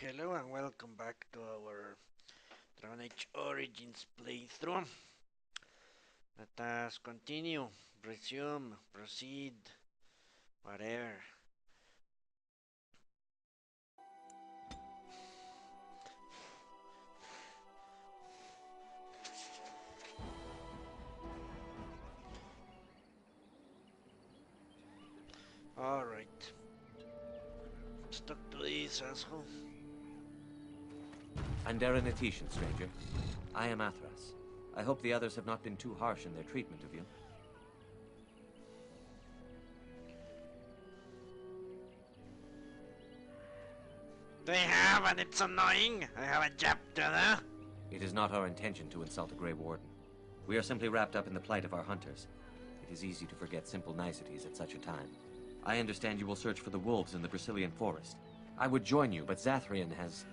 Hello and welcome back to our Dragon Age Origins playthrough. Let us continue, resume, proceed, whatever. Alright. Stuck to this asshole. Andaranatitian, stranger. I am Athras. I hope the others have not been too harsh in their treatment of you. They have, and it's annoying. I have a job to do. It is not our intention to insult a Grey Warden. We are simply wrapped up in the plight of our hunters. It is easy to forget simple niceties at such a time. I understand you will search for the wolves in the Brescilian forest. I would join you, but Zathrian has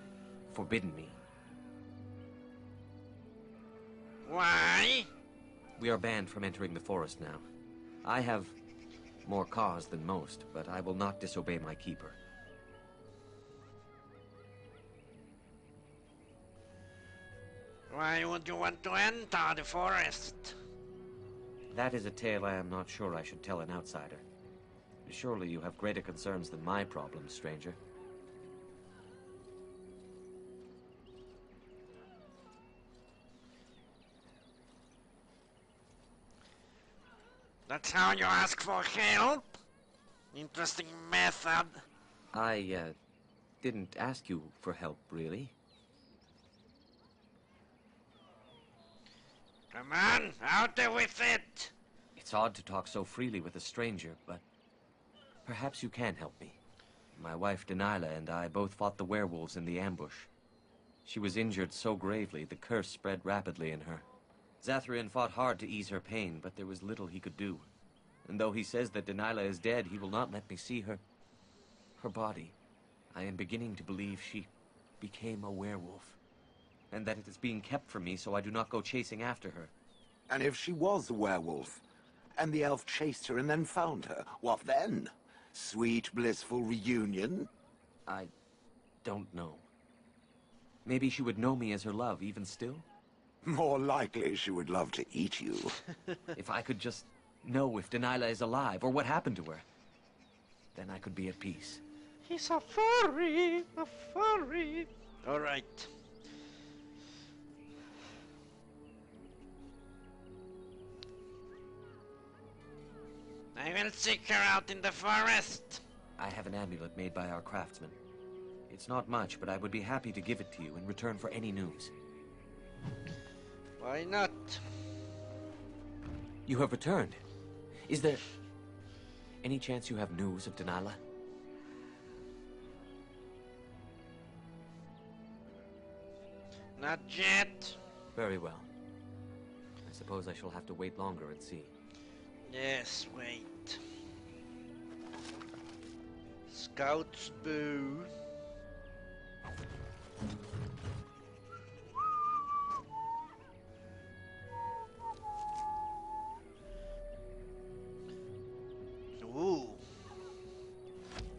forbidden me. Why? We are banned from entering the forest now. I have more cause than most, but I will not disobey my keeper. Why would you want to enter the forest? That is a tale I am not sure I should tell an outsider. Surely you have greater concerns than my problems, stranger. That's how you ask for help? Interesting method. I, didn't ask you for help, really. Come on, out there with it! It's odd to talk so freely with a stranger, but perhaps you can help me. My wife Delilah and I both fought the werewolves in the ambush. She was injured so gravely, the curse spread rapidly in her. Zathrian fought hard to ease her pain, but there was little he could do. And though he says that Delilah is dead, he will not let me see her body. I am beginning to believe she became a werewolf, and that it is being kept from me so I do not go chasing after her. And if she was a werewolf, and the elf chased her and then found her, what then? Sweet, blissful reunion? I don't know. Maybe she would know me as her love, even still? More likely she would love to eat you. If I could just know if Delilah is alive, or what happened to her, then I could be at peace. He's a furry, a furry. Alright. I will seek her out in the forest. I have an amulet made by our craftsman. It's not much, but I would be happy to give it to you in return for any news. Why not? You have returned. Is there any chance you have news of Delilah? Not yet. Very well. I suppose I shall have to wait longer and see. Yes, wait. Scout's bow. Ooh.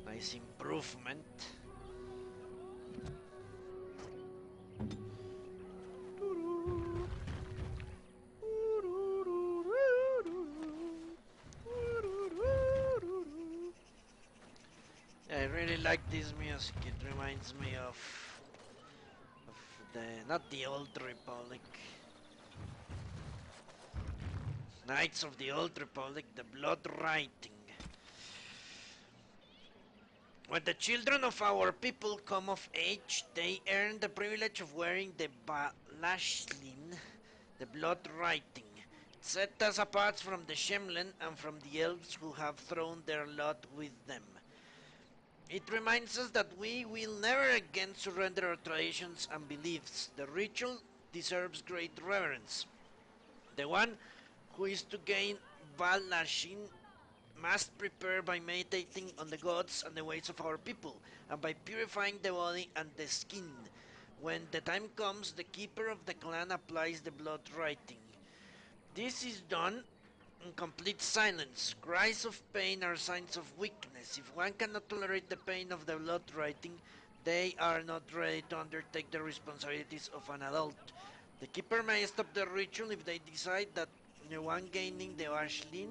Nice improvement. I really like this music. It reminds me of the not the Old Republic. Knights of the Old Republic, the blood writing. When the children of our people come of age, they earn the privilege of wearing the Balashlin, the blood writing. It set us apart from the Shemlen and from the elves who have thrown their lot with them. It reminds us that we will never again surrender our traditions and beliefs. The ritual deserves great reverence. The one who is to gain Balashin must prepare by meditating on the gods and the ways of our people, and by purifying the body and the skin. When the time comes, the keeper of the clan applies the blood writing. This is done in complete silence. Cries of pain are signs of weakness. If one cannot tolerate the pain of the blood writing, They are not ready to undertake the responsibilities of an adult. The keeper may stop the ritual if they decide that the one gaining the Ashlyn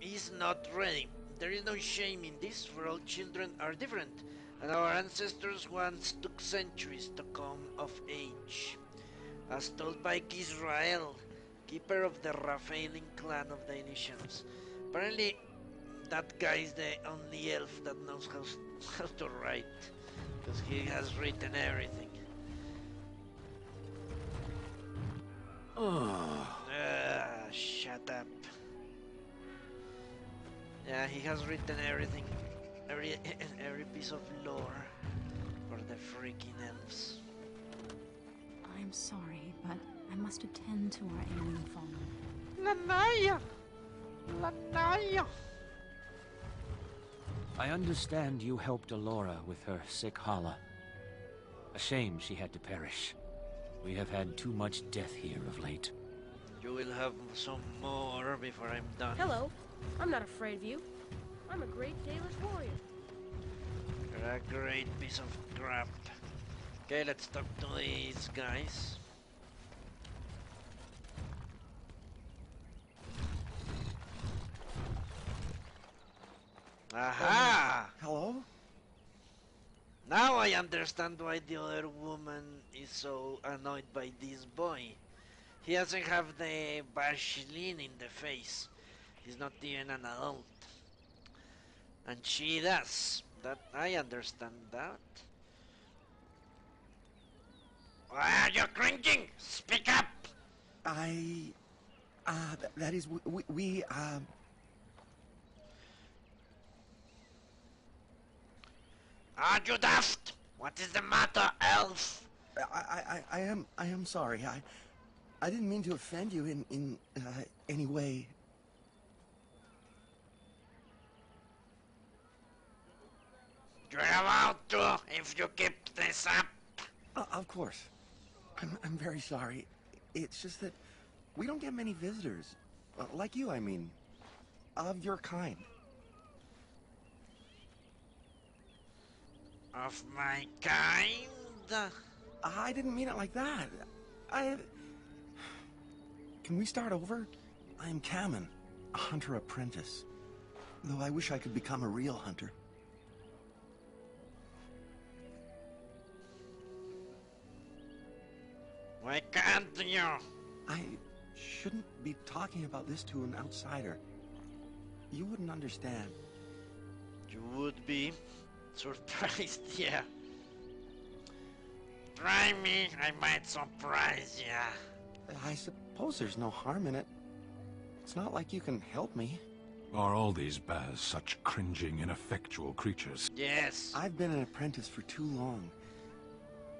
is not ready. There is no shame in this, for all children are different, and our ancestors once took centuries to come of age. As told by Israel, keeper of the Raphaeline clan of the Initians. Apparently, that guy is the only elf that knows how to write, because he has written everything. Shut up. Yeah, he has written everything, every piece of lore for the freaking elves. I'm sorry, but I must attend to our alien fallen. Lanaya! Lanaya! I understand you helped Alora with her sick Hala. A shame she had to perish. We have had too much death here of late. You will have some more before I'm done. Hello. I'm not afraid of you. I'm a great Dalish warrior. You're a great piece of crap. Okay, let's talk to these guys. Aha! Hello? Now I understand why the other woman is so annoyed by this boy. He doesn't have the Brescilian in the face. He's not even an adult. And she does. That I understand that. Why are you cringing? Speak up! That is, we. Are you daft? What is the matter, elf? I am sorry. I didn't mean to offend you in any way. You're about to if you keep this up. Of course. I'm very sorry. It's just that we don't get many visitors. Like you, I mean. Of your kind. Of my kind? I didn't mean it like that. Can we start over? I am Kamen, a hunter apprentice. Though I wish I could become a real hunter. Why can't you? I shouldn't be talking about this to an outsider. You wouldn't understand. You would be surprised, yeah. Try me, I might surprise ya. I suppose there's no harm in it. It's not like you can help me. Are all these Baz such cringing, ineffectual creatures? Yes. I've been an apprentice for too long.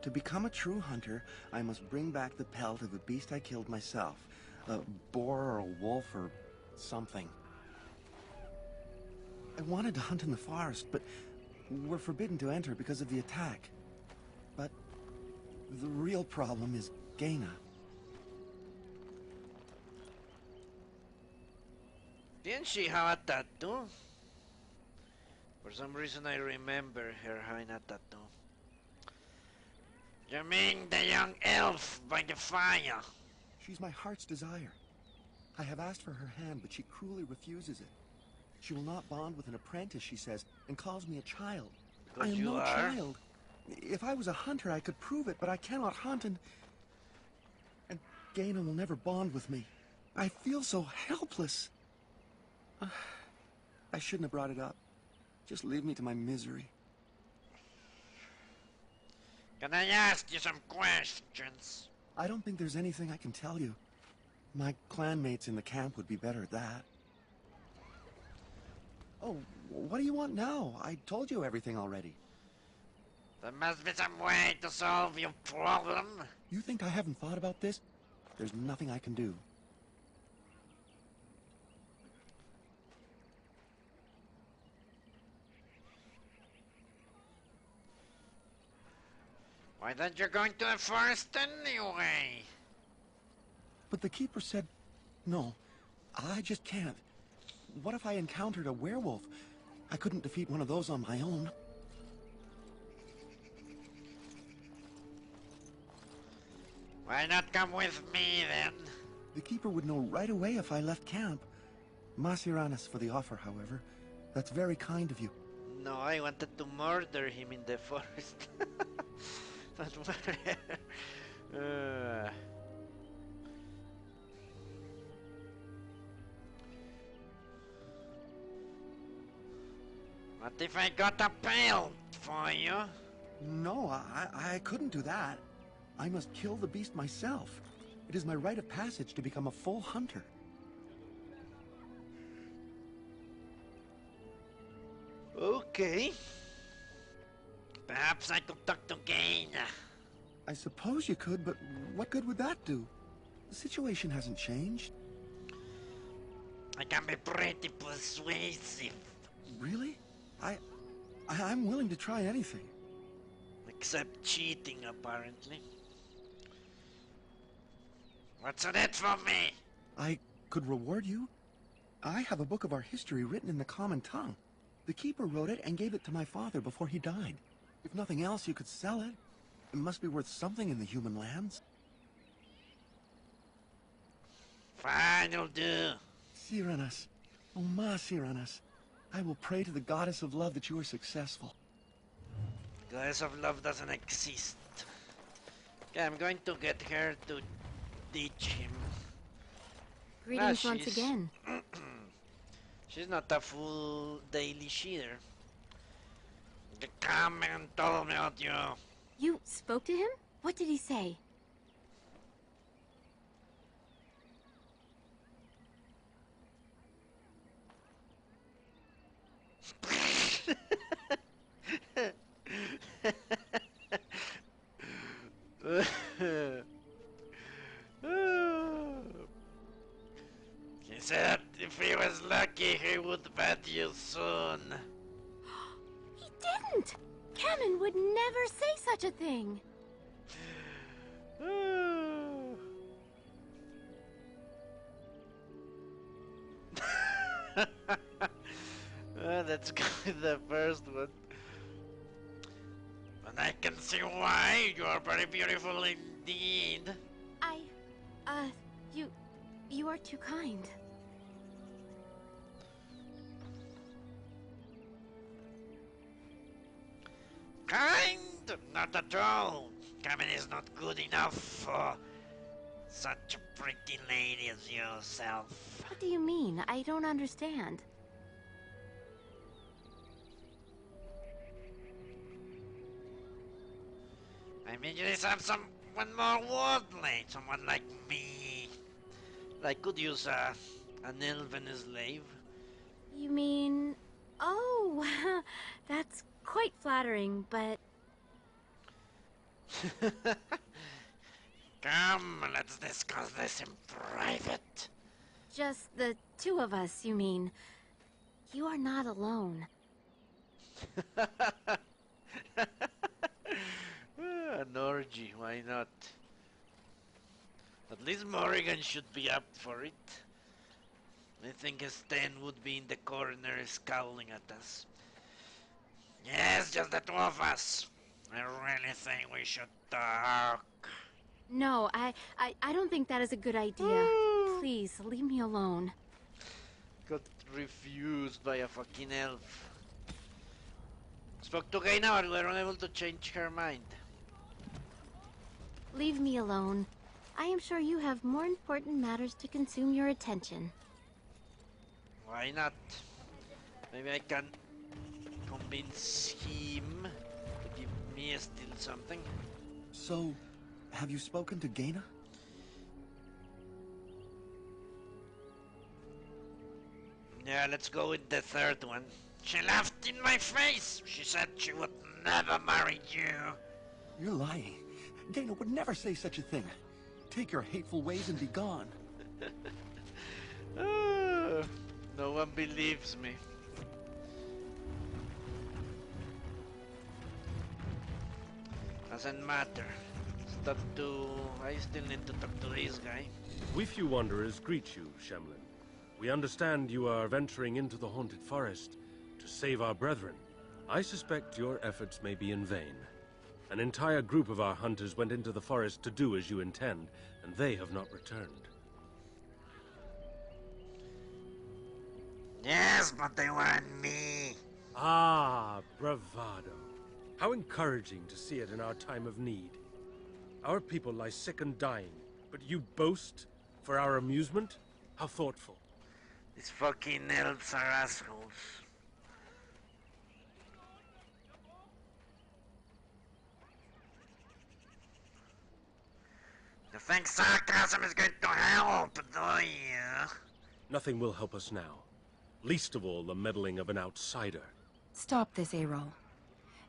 To become a true hunter, I must bring back the pelt of a beast I killed myself. A boar or a wolf or something. I wanted to hunt in the forest, but we're forbidden to enter because of the attack. But the real problem is Gaina. Didn't she have a tattoo? For some reason I remember her having a tattoo. You mean the young elf by the fire? She's my heart's desire. I have asked for her hand, but she cruelly refuses it. She will not bond with an apprentice, she says, and calls me a child. Because I am you no are? child. If I was a hunter, I could prove it, but I cannot hunt, and Gaina will never bond with me. I feel so helpless. I shouldn't have brought it up. Just leave me to my misery. Can I ask you some questions? I don't think there's anything I can tell you. My clanmates in the camp would be better at that. Oh, what do you want now? I told you everything already. There must be some way to solve your problem. You think I haven't thought about this? There's nothing I can do. Why don't you go into the forest anyway? But the keeper said, no, I just can't. What if I encountered a werewolf? I couldn't defeat one of those on my own. Why not come with me, then? The Keeper would know right away if I left camp. Masiranis for the offer, however. That's very kind of you. No, I wanted to murder him in the forest. But what if I got a pelt for you? No, I couldn't do that. I must kill the beast myself. It is my rite of passage to become a full hunter. Okay. Perhaps I could talk to Gaina. I suppose you could, but what good would that do? The situation hasn't changed. I can be pretty persuasive. Really? I'm willing to try anything. Except cheating, apparently. What's in it for me? I could reward you. I have a book of our history written in the common tongue. The Keeper wrote it and gave it to my father before he died. If nothing else, you could sell it. It must be worth something in the human lands. Fine, you'll do. Cyranas. Oh, Ma Cyranas. I will pray to the goddess of love that you are successful. Goddess of love doesn't exist. Okay, I'm going to get her to ditch him. Greetings once again. She's not a full daily cheater. The Cameron told me about you. You spoke to him? What did he say? He said if he was lucky, he would bet you soon. He didn't! Cameron would never say such a thing. Let's go with the first one. And I can see why. You are very beautiful indeed. You are too kind. Kind? Not at all. Carmen is not good enough for such a pretty lady as yourself. What do you mean? I don't understand. I mean, you just have someone more worldly, someone like me. I could use an elven slave. You mean... Oh, that's quite flattering, but... Come, let's discuss this in private. Just the two of us, you mean. You are not alone. An orgy, why not? At least Morrigan should be up for it. I think Stan would be in the corner scowling at us. Yes, just the two of us. I really think we should talk. No, I don't think that is a good idea. Please, leave me alone. Got refused by a fucking elf. Spoke to Gaina, but we were unable to change her mind. Leave me alone. I am sure you have more important matters to consume your attention. Why not? Maybe I can convince him to give me still something. So, have you spoken to Gaina? Yeah, let's go with the third one. She laughed in my face. She said she would never marry you. You're lying. Gaina would never say such a thing. Take your hateful ways and be gone. No one believes me. Doesn't matter. I still need to talk to this guy. We few wanderers greet you, Shemlin. We understand you are venturing into the haunted forest to save our brethren. I suspect your efforts may be in vain. An entire group of our hunters went into the forest to do as you intend, and they have not returned. Yes, but they weren't me. Ah, bravado. How encouraging to see it in our time of need. Our people lie sick and dying, but you boast for our amusement? How thoughtful. These fucking elves are assholes. You think sarcasm is going to help, do you? Nothing will help us now. Least of all the meddling of an outsider. Stop this, Erol.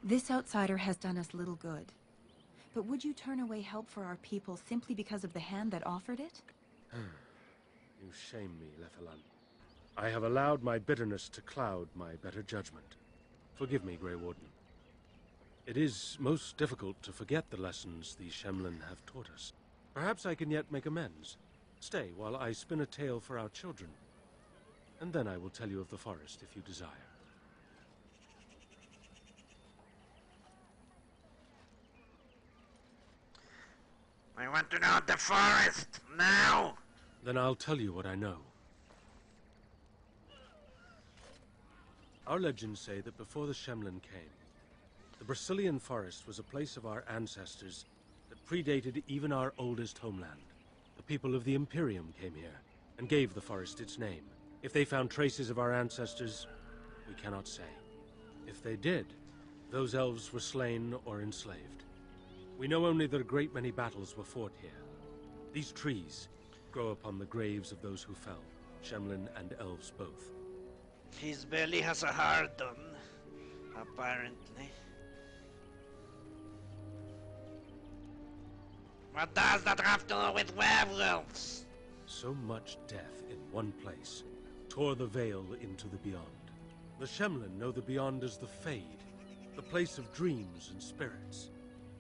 This outsider has done us little good. But would you turn away help for our people simply because of the hand that offered it? You shame me, Lethalan. I have allowed my bitterness to cloud my better judgment. Forgive me, Grey Warden. It is most difficult to forget the lessons these Shemlin have taught us. Perhaps I can yet make amends. Stay while I spin a tale for our children. And then I will tell you of the forest if you desire. I want to know the forest, now! Then I'll tell you what I know. Our legends say that before the Shemlin came, the Brescilian forest was a place of our ancestors that predated even our oldest homeland. The people of the Imperium came here and gave the forest its name. If they found traces of our ancestors, we cannot say. If they did, those elves were slain or enslaved. We know only that a great many battles were fought here. These trees grow upon the graves of those who fell, Shemlin and elves both. His belly has a hard on, apparently. What does that have to do with werewolves? So much death in one place tore the veil into the beyond. The Shemlin know the beyond as the Fade, the place of dreams and spirits.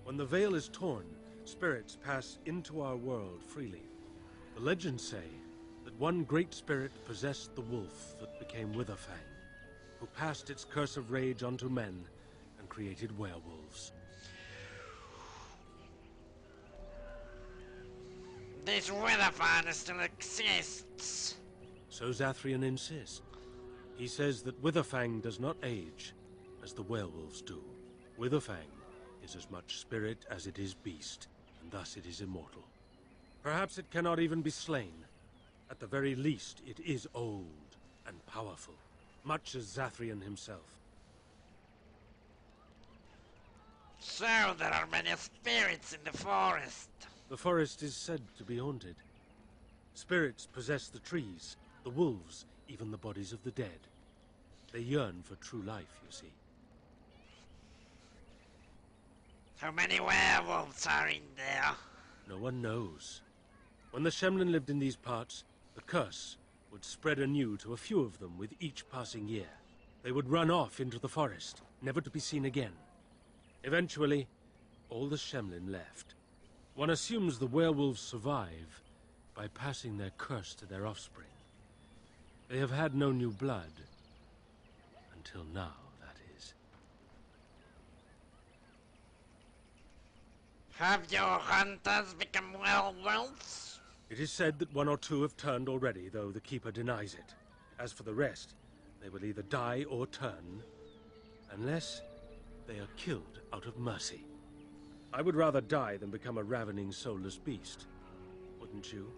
When the veil is torn, spirits pass into our world freely. The legends say that one great spirit possessed the wolf that became Witherfang, who passed its curse of rage onto men and created werewolves. This Witherfang still exists. So Zathrian insists. He says that Witherfang does not age as the werewolves do. Witherfang is as much spirit as it is beast, and thus it is immortal. Perhaps it cannot even be slain. At the very least, it is old and powerful, much as Zathrian himself. So there are many spirits in the forest. The forest is said to be haunted. Spirits possess the trees, the wolves, even the bodies of the dead. They yearn for true life, you see. How many werewolves are in there? No one knows. When the Shemlin lived in these parts, the curse would spread anew to a few of them with each passing year. They would run off into the forest, never to be seen again. Eventually, all the Shemlin left. One assumes the werewolves survive by passing their curse to their offspring. They have had no new blood. Until now, that is. Have your hunters become werewolves? It is said that one or two have turned already, though the Keeper denies it. As for the rest, they will either die or turn, unless they are killed out of mercy. I would rather die than become a ravening, soulless beast. Wouldn't you?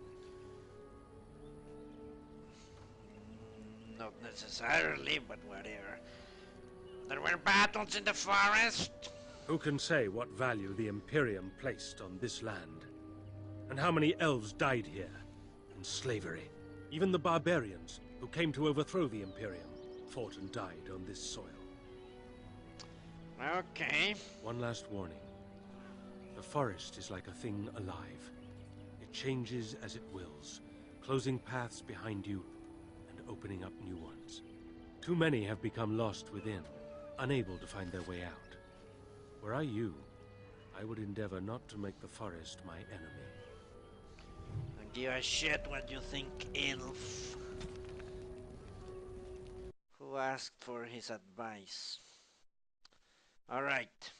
Not necessarily, but whatever. There were battles in the forest. Who can say what value the Imperium placed on this land? And how many elves died here in slavery? Even the barbarians who came to overthrow the Imperium fought and died on this soil. Okay. One last warning. The forest is like a thing alive. It changes as it wills, closing paths behind you and opening up new ones. Too many have become lost within, unable to find their way out. Were I you, I would endeavor not to make the forest my enemy. I give a shit what you think, elf. Who asked for his advice? Alright.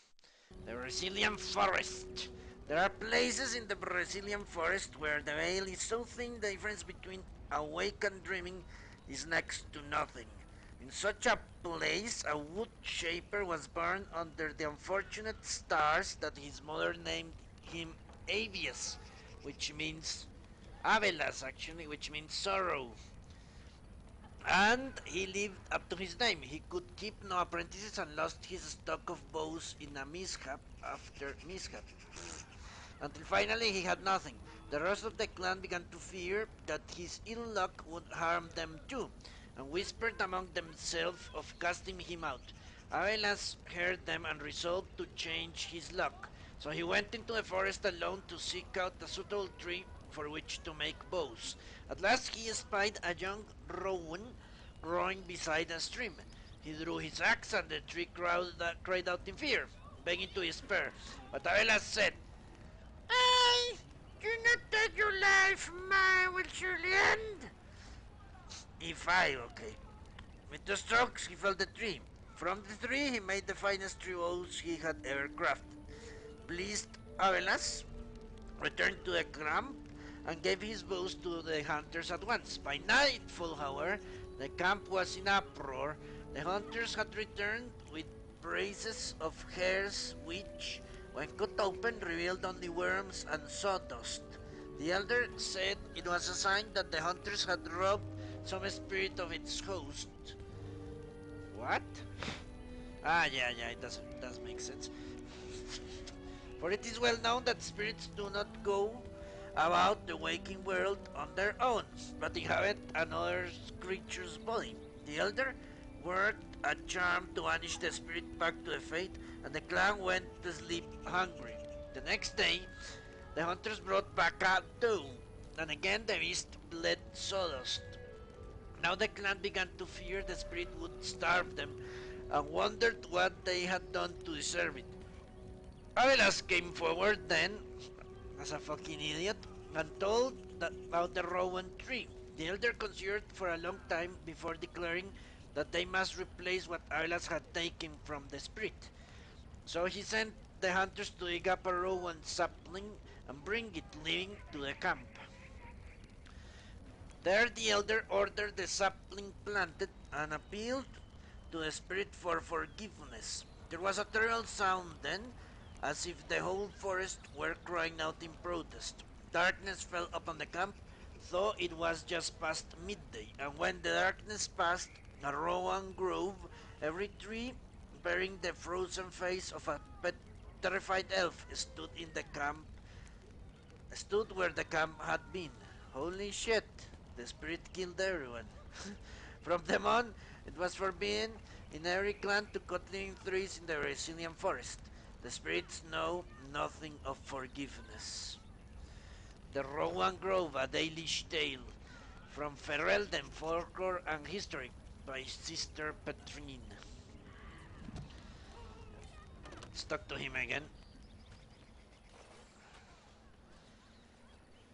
The Brescilian forest. There are places in the Brescilian forest where the veil is so thin the difference between awake and dreaming is next to nothing. In such a place, a wood shaper was born under the unfortunate stars that his mother named him Avius, which means Avelas actually, which means sorrow. And he lived up to his name. He could keep no apprentices and lost his stock of bows in a mishap after mishap. Until finally he had nothing. The rest of the clan began to fear that his ill luck would harm them too, and whispered among themselves of casting him out. Avelas heard them and resolved to change his luck. So he went into the forest alone to seek out a suitable tree for which to make bows. At last he espied a young rowan growing beside a stream. He drew his axe and the tree cried out in fear, begging to despair. But Avelas said, "I do not take your life, mine will surely end." If I, okay. With two strokes, he felled the tree. From the tree, he made the finest tree bows he had ever crafted. Pleased Avelas returned to the camp and gave his bows to the hunters at once. By nightfall, however, the camp was in uproar. The hunters had returned with braces of hares which, when cut open, revealed only worms and sawdust. The elder said it was a sign that the hunters had robbed some spirit of its host. What? Yeah, it does make sense. For it is well known that spirits do not go about the waking world on their own, but inhabit another creature's body. The elder worked a charm to banish the spirit back to the fate, and the clan went to sleep hungry. The next day, the hunters brought back a doe, and again the beast bled sawdust. Now the clan began to fear the spirit would starve them, and wondered what they had done to deserve it. Avelas came forward then, as a fucking idiot, and told about the rowan tree. The elder considered for a long time before declaring that they must replace what Avelas had taken from the spirit. So he sent the hunters to dig up a rowan sapling and bring it living to the camp. There the elder ordered the sapling planted and appealed to the spirit for forgiveness. There was a terrible sound then, as if the whole forest were crying out in protest. Darkness fell upon the camp, though it was just past midday, and when the darkness passed, a rowan grove, every tree bearing the frozen face of a terrified elf, stood where the camp had been. Holy shit, the spirit killed everyone. From then on, it was forbidden in every clan to cut living trees in the Brescilian forest. The spirits know nothing of forgiveness. The Rowan Grove, a Dalish tale. From Ferelden, Folklore and History by Sister Petrine. Stuck to him again.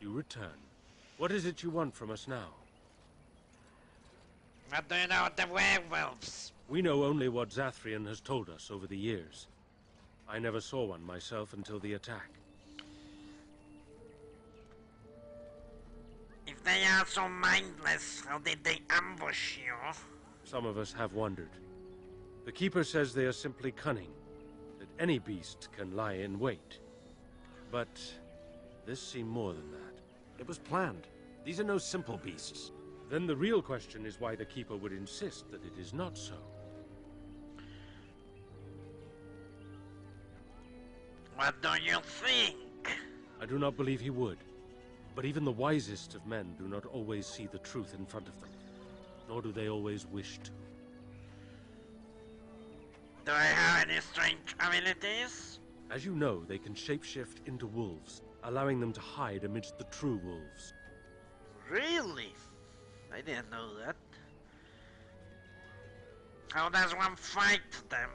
You return. What is it you want from us now? What do you know of the werewolves? We know only what Zathrian has told us over the years. I never saw one myself until the attack. If they are so mindless, how did they ambush you? Some of us have wondered. The Keeper says they are simply cunning, that any beast can lie in wait. But this seemed more than that. It was planned. These are no simple beasts. Then the real question is why the Keeper would insist that it is not so. What do you think? I do not believe he would. But even the wisest of men do not always see the truth in front of them. Nor do they always wish to. Do I have any strange abilities? As you know, they can shapeshift into wolves, allowing them to hide amidst the true wolves. Really? I didn't know that. How does one fight them?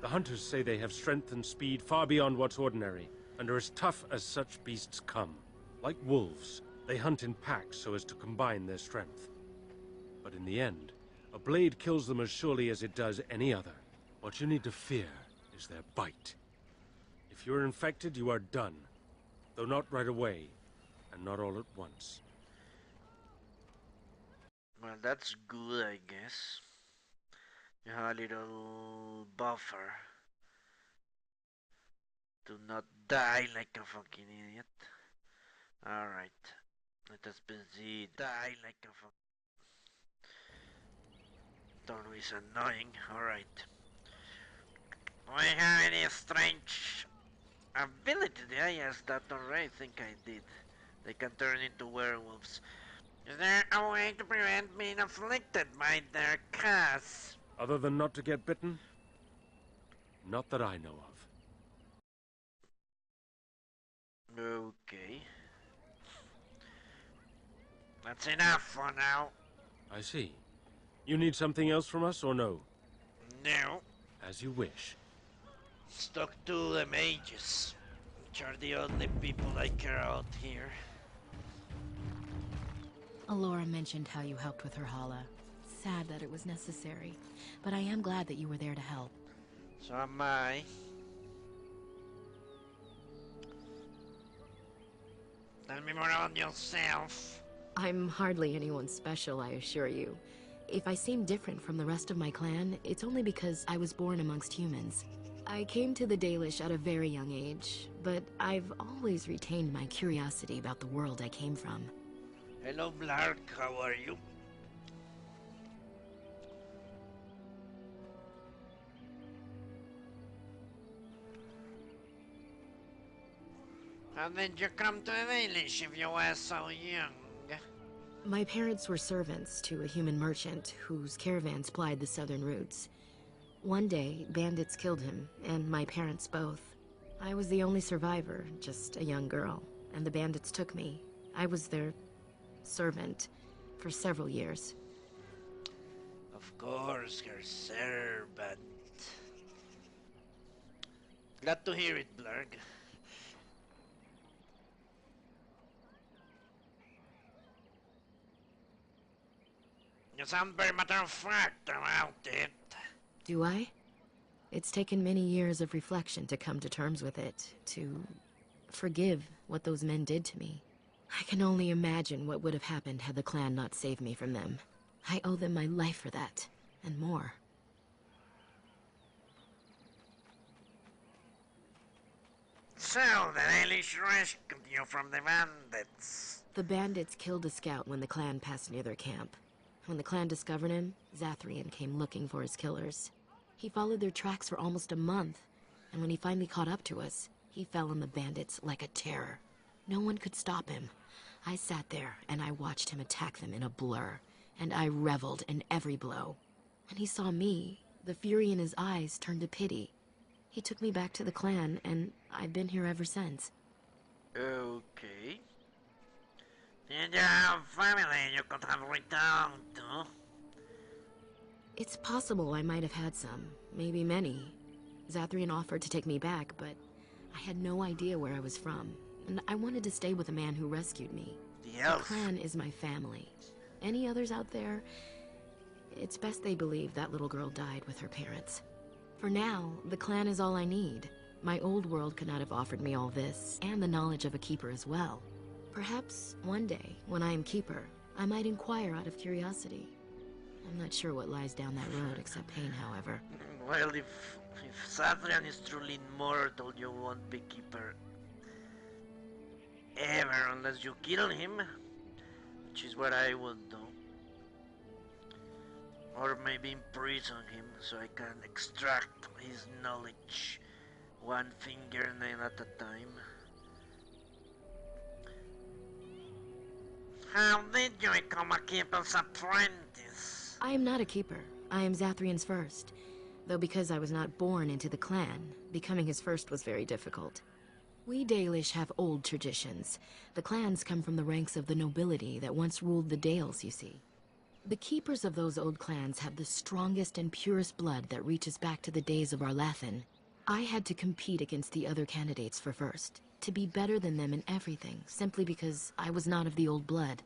The hunters say they have strength and speed far beyond what's ordinary, and are as tough as such beasts come. Like wolves, they hunt in packs so as to combine their strength. But in the end, a blade kills them as surely as it does any other. What you need to fear is their bite. If you're infected, you are done. Though not right away, and not all at once. Well, that's good, I guess. You have a little buffer to not die like a fucking idiot. Alright. Let us proceed. Die like a fucking... Don't is annoying. Alright. Do I have any strange ability? I asked that already. I think I did. They can turn into werewolves. Is there a way to prevent being afflicted by their curse? Other than not to get bitten? Not that I know of. Okay. That's enough for now. I see. You need something else from us, or no? No. As you wish. Stuck to the mages, which are the only people I care out here. Alora mentioned how you helped with her Hala. Sad that it was necessary, but I am glad that you were there to help. So am I. Tell me more on yourself. I'm hardly anyone special, I assure you. If I seem different from the rest of my clan, it's only because I was born amongst humans. I came to the Dalish at a very young age, but I've always retained my curiosity about the world I came from. Hello, Blark, how are you? How did you come to the village if you were so young? My parents were servants to a human merchant whose caravans plied the southern routes. One day, bandits killed him, and my parents both. I was the only survivor, just a young girl, and the bandits took me. I was their servant for several years. Of course, her servant. Glad to hear it, Blarg. You sound very matter of fact about it. Do I? It's taken many years of reflection to come to terms with it, to forgive what those men did to me. I can only imagine what would have happened had the clan not saved me from them. I owe them my life for that, and more. So, the Dalish rescued you from the bandits. The bandits killed a scout when the clan passed near their camp. When the clan discovered him, Zathrian came looking for his killers. He followed their tracks for almost a month, and when he finally caught up to us, he fell on the bandits like a terror. No one could stop him. I sat there, and I watched him attack them in a blur, and I reveled in every blow. When he saw me, the fury in his eyes turned to pity. He took me back to the clan, and I've been here ever since. Okay. Did you have family you could have returned to? It's possible I might have had some, maybe many. Zathrian offered to take me back, but I had no idea where I was from, and I wanted to stay with the man who rescued me. The clan is my family. Any others out there? It's best they believe that little girl died with her parents. For now, the clan is all I need. My old world could not have offered me all this, and the knowledge of a keeper as well. Perhaps one day, when I am keeper, I might inquire out of curiosity. I'm not sure what lies down that road except pain, however. Well, if Zathrian is truly immortal, you won't be keeper ever unless you kill him, which is what I would do. Or maybe imprison him so I can extract his knowledge one fingernail at a time. How did you become a keeper's apprentice? I am not a keeper. I am Zathrian's first. Though because I was not born into the clan, becoming his first was very difficult. We Dalish have old traditions. The clans come from the ranks of the nobility that once ruled the Dales, you see. The keepers of those old clans have the strongest and purest blood that reaches back to the days of Arlathan. I had to compete against the other candidates for first, to be better than them in everything, simply because I was not of the old blood.